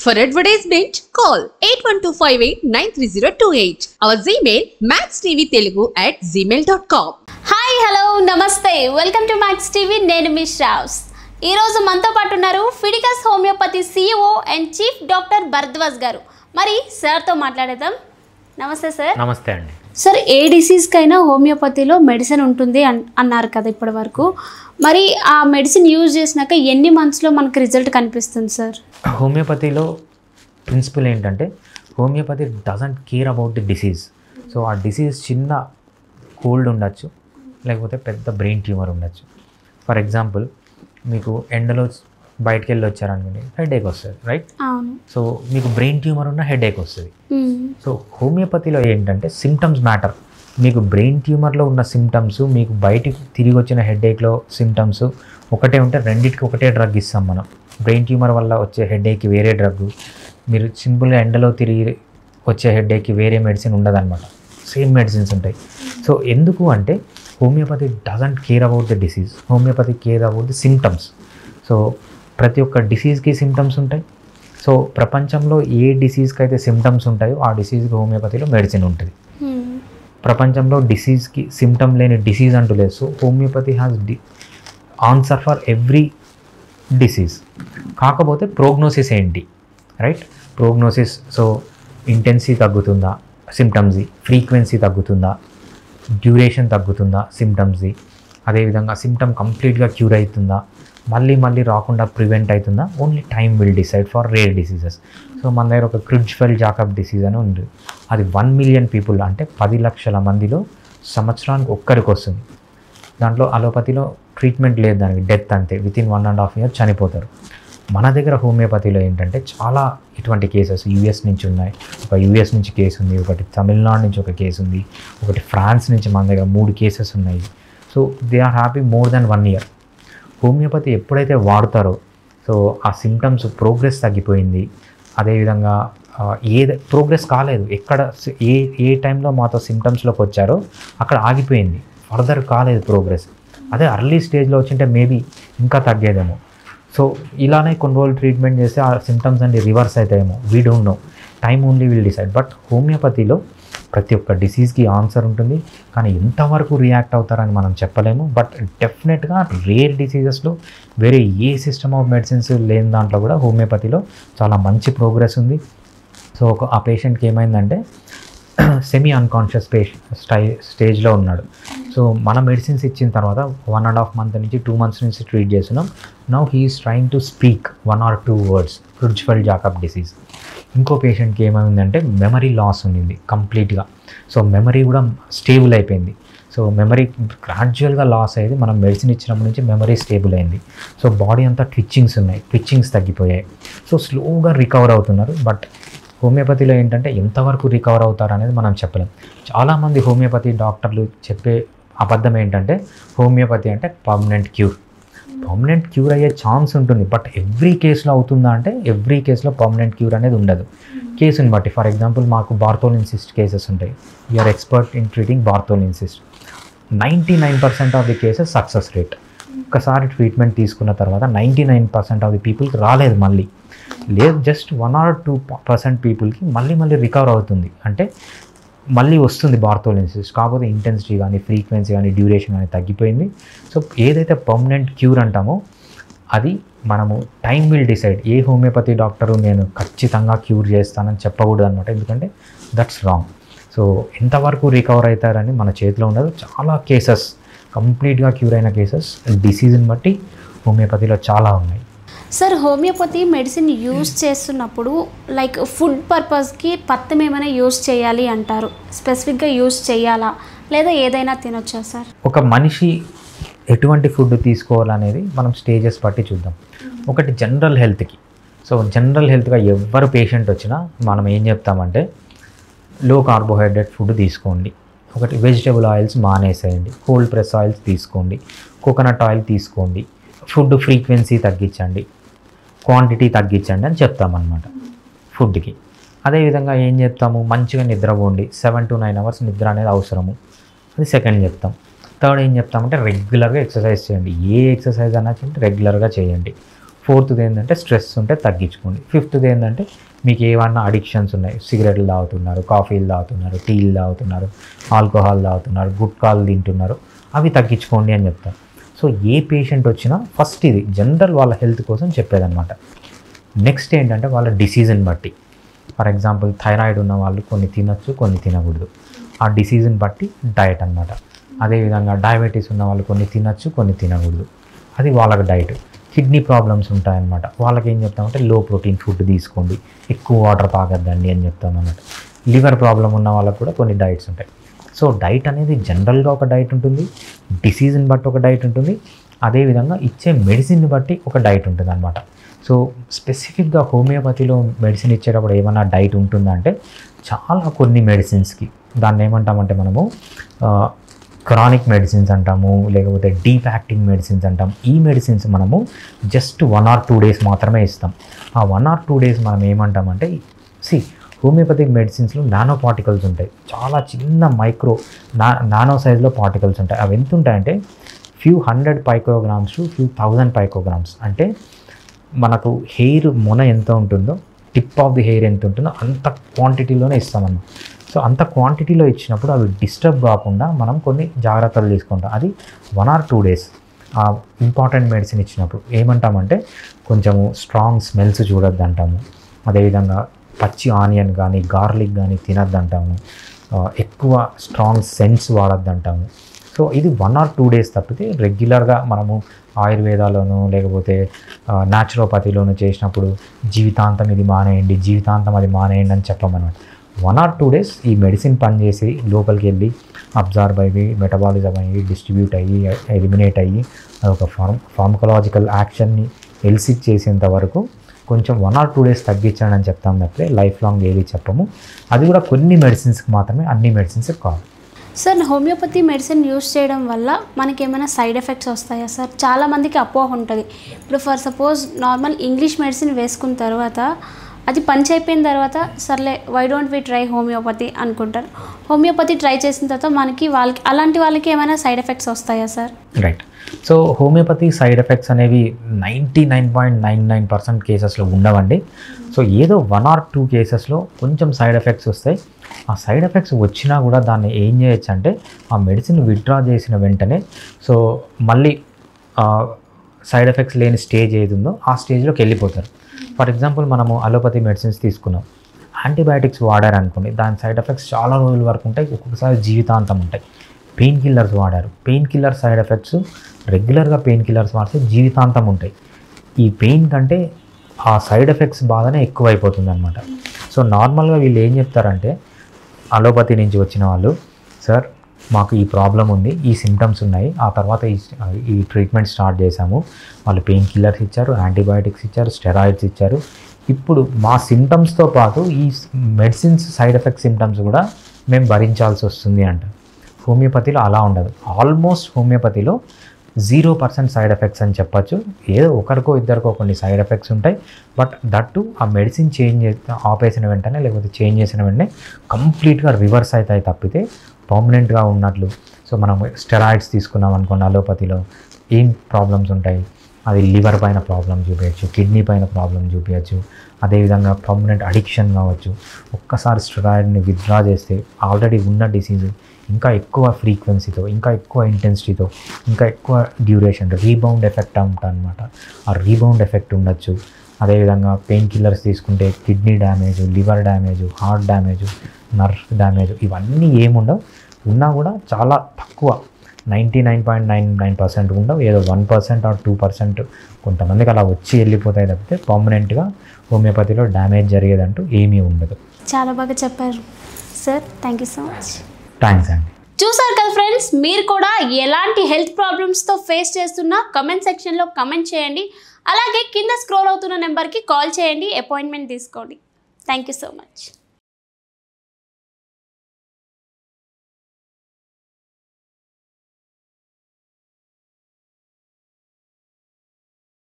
For advertisement, call 8125893028. Our Gmail maxtvtelugu@gmail.com. Hi hello నమస్తే welcome to max TV. నేను మీ శ్రావ్స్. ఈరోజు మనతో పాటు ఉన్నారు Fidicus homeopathy CEO and chief doctor Bharadwaj గారు. మరి సార్తో మాట్లాడేద్దాం. నమస్తే సార్. నమస్తే అండి. సార్, ఏ డిసీజ్కైనా హోమియోపతిలో మెడిసిన్ ఉంటుంది అన్నారు కదా ఇప్పటి వరకు. మరి ఆ మెడిసిన్ యూజ్ చేసినాక ఎన్ని మంత్స్లో మనకు రిజల్ట్ కనిపిస్తుంది సార్? హోమియోపతిలో ప్రిన్సిపల్ ఏంటంటే homeopathy doesn't care about the disease. So ఆ డిసీజ్ చిన్న కోల్డ్ ఉండొచ్చు, లేకపోతే పెద్ద బ్రెయిన్ ట్యూమర్ ఉండొచ్చు. ఫర్ ఎగ్జాంపుల్, మీకు ఎండలో బయటకు వెళ్ళి వచ్చారనుకోండి, హెడేక్ వస్తుంది, రైట్? సో మీకు బ్రెయిన్ ట్యూమర్ ఉన్న హెడేక్ వస్తుంది. సో హోమియోపతిలో ఏంటంటే సిమ్టమ్స్ మ్యాటర్. మీకు బ్రెయిన్ ట్యూమర్లో ఉన్న సిమ్టమ్స్, మీకు బయటికి తిరిగి వచ్చిన హెడేక్లో సిమ్టమ్స్ ఒకటే ఉంటే రెండింటికి ఒకటే డ్రగ్ ఇస్తాం మనం. బ్రెయిన్ ట్యూమర్ వల్ల వచ్చే హెడేక్కి వేరే డ్రగ్, మీరు సింపుల్గా ఎండలో తిరిగి వచ్చే హెడేక్కి వేరే మెడిసిన్ ఉండదన్నమాట. సేమ్ మెడిసిన్స్ ఉంటాయి. సో ఎందుకు అంటే homeopathy doesn't care about the disease, homeopathy care about the symptoms. So ప్రతి ఒక్క డిసీజ్కి సిమ్టమ్స్ ఉంటాయి. సో ప్రపంచంలో ఏ డిసీజ్కి అయితే సిమ్టమ్స్ ఉంటాయో ఆ డిసీజ్కి హోమియోపతిలో మెడిసిన్ ఉంటుంది. ప్రపంచంలో డిసీజ్కి సిమ్టమ్ లేని డిసీజ్ అంటూ లేదు. So homeopathy has answer for every disease. కాకపోతే ప్రోగ్నోసిస్ ఏంటి, రైట్? ప్రోగ్నోసిస్, సో ఇంటెన్సిటీ తగ్గుతుందా సిమ్టమ్స్ది, ఫ్రీక్వెన్సీ తగ్గుతుందా, డ్యూరేషన్ తగ్గుతుందా సిమ్టమ్స్ది, అదేవిధంగా సిమ్టమ్ కంప్లీట్గా క్యూర్ అవుతుందా, మళ్ళీ రాకుండా ప్రివెంట్ అవుతుందా, only time will decide for rare diseases. So మన దగ్గర ఒక క్రిడ్జ్ఫెల్ జాకబ్ డిసీజ్ అని ఉంది. అది 1 మిలియన్ పీపుల్, అంటే 10 లక్షల మందిలో సంవత్సరానికి ఒక్కరికి వస్తుంది. దాంట్లో అలోపతిలో ట్రీట్మెంట్ లేదు, దానికి డెత్ అంతే, వితిన్ 1.5 years చనిపోతారు. మన దగ్గర హోమియోపతిలో ఏంటంటే చాలా ఇటువంటి కేసెస్ యూఎస్ నుంచి ఉన్నాయి. ఒక యూఎస్ నుంచి కేసు ఉంది, ఒకటి తమిళనాడు నుంచి ఒక కేసు ఉంది, ఒకటి ఫ్రాన్స్ నుంచి మన దగ్గర 3 కేసెస్ ఉన్నాయి. So they are happy more than 1 year. Homeopathy ఎప్పుడైతే వాడతారో సో ఆ సిమ్టమ్స్ ప్రోగ్రెస్ తగ్గిపోయింది. అదేవిధంగా ప్రోగ్రెస్ కాలేదు, ఎక్కడ ఏ టైంలో మాతో సిమ్టమ్స్లోకి వచ్చారో అక్కడ ఆగిపోయింది, ఫర్దర్ కాలేదు ప్రోగ్రెస్. అదే అర్లీ స్టేజ్లో వచ్చింటే మేబీ ఇంకా తగ్గేదేమో. సో ఇలానే కొన్ని రోజులు ట్రీట్మెంట్ చేస్తే ఆ సిమ్టమ్స్ అన్ని రివర్స్ అవుతాయేమో, we don't know, time only will decide. But హోమియోపతిలో ప్రతి ఒక్క డిసీజ్కి ఆన్సర్ ఉంటుంది, కానీ ఎంతవరకు రియాక్ట్ అవుతారని మనం చెప్పలేము. బట్ డెఫినెట్గా రేర్ డిసీజెస్లో వేరే ఏ సిస్టమ్ ఆఫ్ మెడిసిన్స్ లేని దాంట్లో కూడా హోమియోపతిలో చాలా మంచి ప్రోగ్రెస్ ఉంది. సో ఆ పేషెంట్కి ఏమైందంటే సెమీ అన్కాన్షియస్ స్టేజ్లో ఉన్నాడు. సో మన మెడిసిన్స్ ఇచ్చిన తర్వాత 1.5 months నుంచి 2 months నుంచి ట్రీట్ చేస్తున్నాం. Now he's trying to speak 1 or 2 words, Creutzfeldt Jakob disease. ఇంకో పేషెంట్కి ఏమైందంటే మెమరీ లాస్ ఉంది కంప్లీట్గా. సో మెమరీ కూడా స్టేబుల్ అయిపోయింది. సో మెమరీ గ్రాడ్యువల్గా లాస్ అయ్యేది, మనం మెడిసిన్ ఇచ్చినప్పటి నుంచి మెమరీ స్టేబుల్ అయింది. సో బాడీ అంతా ట్విచ్చింగ్స్ ఉన్నాయి, ట్విచ్చింగ్స్ తగ్గిపోయాయి. సో స్లోగా రికవర్ అవుతున్నారు. బట్ హోమియోపతిలో ఏంటంటే ఎంతవరకు రికవర్ అవుతారు అనేది మనం చెప్పలేం. చాలామంది హోమియోపతి డాక్టర్లు చెప్పే అబద్ధం ఏంటంటే హోమియోపతి అంటే పర్మనెంట్ క్యూర్. పర్మనెంట్ క్యూర్ అయ్యే ఛాన్స్ ఉంటుంది, బట్ ఎవ్రీ కేసులో అవుతుందా అంటే ఎవ్రీ కేసులో పర్మనెంట్ క్యూర్ అనేది ఉండదు, కేసుని బట్టి. ఫర్ ఎగ్జాంపుల్, మాకు బార్థోలిన్ సిస్ట్ కేసెస్ ఉంటాయి. We're expert in treating Bartholin cyst. 99% of the cases success rate. ఒకసారి ట్రీట్మెంట్ తీసుకున్న తర్వాత 99% ఆఫ్ ది పీపుల్కి రాలేదు, మళ్ళీ లేదు, జస్ట్ 1 or 2% పీపుల్కి మళ్ళీ రికవర్ అవుతుంది. అంటే మళ్ళీ వస్తుంది బార్థోలిన్ సిస్ట్, కాకపోతే ఇంటెన్సిటీ కానీ ఫ్రీక్వెన్సీ కానీ డ్యూరేషన్ కానీ తగ్గిపోయింది. సో ఏదైతే పర్మనెంట్ క్యూర్ అంటామో అది మనము time will decide. A homeopathy doctor నేను ఖచ్చితంగా క్యూర్ చేస్తానని చెప్పకూడదు అనమాట, ఎందుకంటే దట్స్ రాంగ్. సో ఎంతవరకు రికవర్ అవుతారని మన చేతిలో ఉండదు. చాలా కేసెస్ కంప్లీట్గా క్యూర్ అయిన కేసెస్ డిసీజ్ని బట్టి హోమియోపతిలో చాలా ఉన్నాయి. సార్, హోమియోపతి మెడిసిన్ యూజ్ చేస్తున్నప్పుడు లైక్ ఫుడ్ పర్పస్కి పత్యం ఏమైనా యూజ్ చేయాలి అంటారు, స్పెసిఫిక్గా యూజ్ చేయాలా లేదా ఏదైనా తినొచ్చా సార్? ఒక మనిషి ఎటువంటి ఫుడ్ తీసుకోవాలనేది మనం స్టేజెస్ బట్టి చూద్దాం. ఒకటి జనరల్ హెల్త్కి. సో జనరల్ హెల్త్గా ఎవరు పేషెంట్ వచ్చినా మనం ఏం చెప్తామంటే లో కార్బోహైడ్రేట్ ఫుడ్ తీసుకోండి, ఒకటి వెజిటబుల్ ఆయిల్స్ మానేసేయండి, కోల్డ్ ప్రెస్ ఆయిల్స్ తీసుకోండి, కోకోనట్ ఆయిల్ తీసుకోండి, ఫుడ్ ఫ్రీక్వెన్సీ తగ్గించండి, క్వాంటిటీ తగ్గించండి అని చెప్తామన్నమాట ఫుడ్కి. అదేవిధంగా ఏం చెప్తాము, మంచిగా నిద్రపోండి, 7 to 9 hours నిద్ర అనేది అవసరము, అది సెకండ్ చెప్తాం. థర్డ్ ఏం చెప్తామంటే రెగ్యులర్గా ఎక్సర్సైజ్ చేయండి, ఏ ఎక్సర్సైజ్ అన్నా చేయండి రెగ్యులర్గా చేయండి. ఫోర్త్ది ఏంటంటే స్ట్రెస్ ఉంటే తగ్గించుకోండి. ఫిఫ్త్ది ఏంటంటే మీకు ఏమన్నా అడిక్షన్స్ ఉన్నాయి, సిగరెట్లు తాగుతున్నారు, కాఫీలు తాగుతున్నారు, టీలు తాగుతున్నారు, ఆల్కహాల్ తాగుతున్నారు, గుట్కాలు తింటున్నారు, అవి తగ్గించుకోండి అని చెప్తాను. సో ఏ పేషెంట్ వచ్చినా ఫస్ట్ ఇది జనరల్ వాళ్ళ హెల్త్ కోసం చెప్పేదన్నమాట. నెక్స్ట్ ఏంటంటే వాళ్ళ డిసీజ్ని బట్టి, ఫర్ ఎగ్జాంపుల్ థైరాయిడ్ ఉన్న వాళ్ళు కొన్ని తినచ్చు, కొన్ని తినకూడదు. ఆ డిసీజ్ని బట్టి డయట్ అనమాట. అదేవిధంగా డయాబెటీస్ ఉన్న వాళ్ళు కొన్ని తినచ్చు, కొన్ని తినకూడదు, అది వాళ్ళకి డైట్. కిడ్నీ ప్రాబ్లమ్స్ ఉంటాయన్నమాట, వాళ్ళకి ఏం చెప్తామంటే లో ప్రోటీన్ ఫుడ్ తీసుకోండి, ఎక్కువ వాటర్ తాగద్దండి అని చెప్తాం అన్నమాట. లివర్ ప్రాబ్లం ఉన్న వాళ్ళకు కూడా కొన్ని డైట్స్ ఉంటాయి. సో డైట్ అనేది జనరల్గా ఒక డైట్ ఉంటుంది, డిసీజ్ని బట్టి ఒక డైట్ ఉంటుంది, అదేవిధంగా ఇచ్చే మెడిసిన్ని బట్టి ఒక డైట్ ఉంటుంది అనమాట. సో స్పెసిఫిక్గా హోమియోపతిలో మెడిసిన్ ఇచ్చేటప్పుడు ఏమన్నా డైట్ ఉంటుందంటే చాలా కొన్ని మెడిసిన్స్కి, దాన్ని ఏమంటామంటే మనము క్రానిక్ మెడిసిన్స్ అంటాము, లేకపోతే డీప్ యాక్టింగ్ మెడిసిన్స్ అంటాం. ఈ మెడిసిన్స్ మనము జస్ట్ 1 or 2 days మాత్రమే ఇస్తాం. ఆ 1 or 2 days మనం ఏమంటామంటే హోమియోపతిక్ మెడిసిన్స్లో నానో పార్టికల్స్ ఉంటాయి, చాలా చిన్న నానో సైజులో పార్టికల్స్ ఉంటాయి. అవి ఎంత ఉంటాయంటే few 100 picograms to few 1000 picograms. అంటే మనకు హెయిర్ మొన ఎంత ఉంటుందో, టిప్ ఆఫ్ ది హెయిర్ ఎంత ఉంటుందో అంత క్వాంటిటీలోనే ఇస్తామన్నమాట. సో అంత క్వాంటిటీలో ఇచ్చినప్పుడు అవి డిస్టర్బ్ కాకుండా మనం కొన్ని జాగ్రత్తలు తీసుకుంటాం. అది 1 or 2 days ఆ ఇంపార్టెంట్ మెడిసిన్ ఇచ్చినప్పుడు ఏమంటామంటే కొంచెము స్ట్రాంగ్ స్మెల్స్ చూడొద్దు అంటాము, అదేవిధంగా పచ్చి ఆనియన్ కానీ గార్లిక్ కానీ తినద్దు అంటాము, ఎక్కువ స్ట్రాంగ్ సెంట్స్ వాడద్దు అంటాము. సో ఇది 1 or 2 days తప్పితే రెగ్యులర్గా మనము ఆయుర్వేదాలోనూ లేకపోతే న్యాచురోపతిలోనూ చేసినప్పుడు జీవితాంతం ఇది మానేయండి, జీవితాంతం అది మానేయండి అని చెప్పమన్నమాట. 1 or 2 days ఈ మెడిసిన్ పనిచేసి లోపలికి వెళ్ళి అబ్జార్బ్ అయ్యి మెటబాలిజం అయ్యి డిస్ట్రిబ్యూట్ అయ్యి ఎలిమినేట్ అయ్యి అదొక ఫార్మకలాజికల్ యాక్షన్ని ఎల్సిట్ చేసేంత వరకు కొంచెం 1 or 2 days తగ్గించండి అని చెప్తాం తప్పితే లైఫ్ లాంగ్ ఏది చెప్పము. అది కూడా కొన్ని మెడిసిన్స్కి మాత్రమే, అన్ని మెడిసిన్స్కి కాదు. సార్ హోమియోపతి మెడిసిన్ యూస్ చేయడం వల్ల మనకి ఏమైనా సైడ్ ఎఫెక్ట్స్ వస్తాయా సార్? చాలామందికి అపోహ ఉంటుంది. ఇప్పుడు for suppose normal English medicine వేసుకున్న తర్వాత అది పంచ్ అయిపోయిన తర్వాత సర్లే why don't we try homeopathy అనుకుంటారు. హోమియోపతి ట్రై చేసిన తర్వాత వాళ్ళకి అలాంటి వాళ్ళకి ఏమైనా సైడ్ ఎఫెక్ట్స్ వస్తాయా sir? Right. So homeopathy side effects అనేవి 99.99% కేసెస్లో ఉండవండి. సో ఏదో 1 or 2 కేసెస్లో కొంచెం సైడ్ ఎఫెక్ట్స్ వస్తాయి. ఆ సైడ్ ఎఫెక్ట్స్ వచ్చినా కూడా దాన్ని ఏం చేయొచ్చు అంటే ఆ మెడిసిన్ విత్డ్రా చేసిన వెంటనే సో మళ్ళీ సైడ్ ఎఫెక్ట్స్ లేని స్టేజ్ ఏది ఉందో ఆ స్టేజ్లోకి వెళ్ళిపోతారు. ఫర్ ఎగ్జాంపుల్ మనము అలోపతి మెడిసిన్స్ తీసుకున్నాం, యాంటీబయాటిక్స్ వాడారనుకోండి, దాని సైడ్ ఎఫెక్ట్స్ చాలా రోజుల వరకు ఉంటాయి, ఒక్కొక్కసారి జీవితాంతం ఉంటాయి. పెయిన్ కిల్లర్స్ వాడారు, పెయిన్ కిల్లర్ సైడ్ ఎఫెక్ట్స్ రెగ్యులర్గా పెయిన్ కిల్లర్స్ వాడితే జీవితాంతం ఉంటాయి. ఈ పెయిన్ కంటే ఆ సైడ్ ఎఫెక్ట్స్ బాగానే ఎక్కువైపోతుంది అనమాట. సో నార్మల్గా వీళ్ళు ఏం చెప్తారంటే అలోపతి నుంచి వచ్చిన వాళ్ళు, సార్ మాకు ఈ ప్రాబ్లం ఉంది, ఈ సిమ్టమ్స్ ఉన్నాయి, ఆ తర్వాత ఈ ట్రీట్మెంట్ స్టార్ట్ చేశాము, వాళ్ళు పెయిన్ కిల్లర్స్ ఇచ్చారు, యాంటీబయాటిక్స్ ఇచ్చారు, స్టెరాయిడ్స్ ఇచ్చారు, ఇప్పుడు మా సిమ్టమ్స్తో పాటు ఈ మెడిసిన్స్ సైడ్ ఎఫెక్ట్ సిమ్టమ్స్ కూడా మేము భరించాల్సి వస్తుంది అంట. హోమియోపతిలో అలా ఉండదు. ఆల్మోస్ట్ హోమియోపతిలో 0% సైడ్ ఎఫెక్ట్స్ అని చెప్పచ్చు. ఏదో ఒకరికో ఇద్దరికో కొన్ని సైడ్ ఎఫెక్ట్స్ ఉంటాయి, బట్ దట్టు ఆ మెడిసిన్ ఆపేసిన వెంటనే లేకపోతే చేంజ్ చేసిన వెంటనే కంప్లీట్గా రివర్స్ అవుతాయి తప్పితే పర్మనెంట్గా ఉన్నట్లు. సో మనం స్టెరాయిడ్స్ తీసుకున్నాం అనుకోండి, అలోపతిలో ఏం ప్రాబ్లమ్స్ ఉంటాయి, అది లివర్ పైన ప్రాబ్లం చూపించచ్చు, కిడ్నీ పైన ప్రాబ్లం చూపించచ్చు, అదేవిధంగా పర్మనెంట్ అడిక్షన్ కావచ్చు. ఒక్కసారి స్టెరాయిడ్ని విత్డ్రా చేస్తే ఆల్రెడీ ఉన్న డిసీజ్ ఇంకా ఎక్కువ ఫ్రీక్వెన్సీతో, ఇంకా ఎక్కువ ఇంటెన్సిటీతో, ఇంకా ఎక్కువ డ్యూరేషన్ రీబౌండ్ ఎఫెక్ట్ ఉంటుంది అనమాట. ఆ రీబౌండ్ ఎఫెక్ట్ ఉండొచ్చు. అదేవిధంగా పెయిన్ కిల్లర్స్ తీసుకుంటే kidney damage, liver damage, heart damage, nerve damage ఇవన్నీ ఏముండవు. ఉన్నా కూడా చాలా తక్కువ, 99.99% ఉండవు. ఏదో 1% or 2% కొంతమందికి అలా వచ్చి వెళ్ళిపోతాయి తప్పితే పర్మనెంట్గా హోమియోపతిలో డ్యామేజ్ జరిగేదంటూ ఏమీ ఉండదు. చాలా బాగా చెప్పారు sir, thank you so much. Thanks అండి. చూసారు కదా ఫ్రెండ్స్, మీరు కూడా ఎలాంటి హెల్త్ ప్రాబ్లమ్స్తో ఫేస్ చేస్తున్నా కమెంట్ సెక్షన్లో కమెంట్ చేయండి. అలాగే కింద స్క్రోల్ అవుతున్న నెంబర్కి కాల్ చేయండి, అపాయింట్మెంట్ తీసుకోండి. Thank you so much.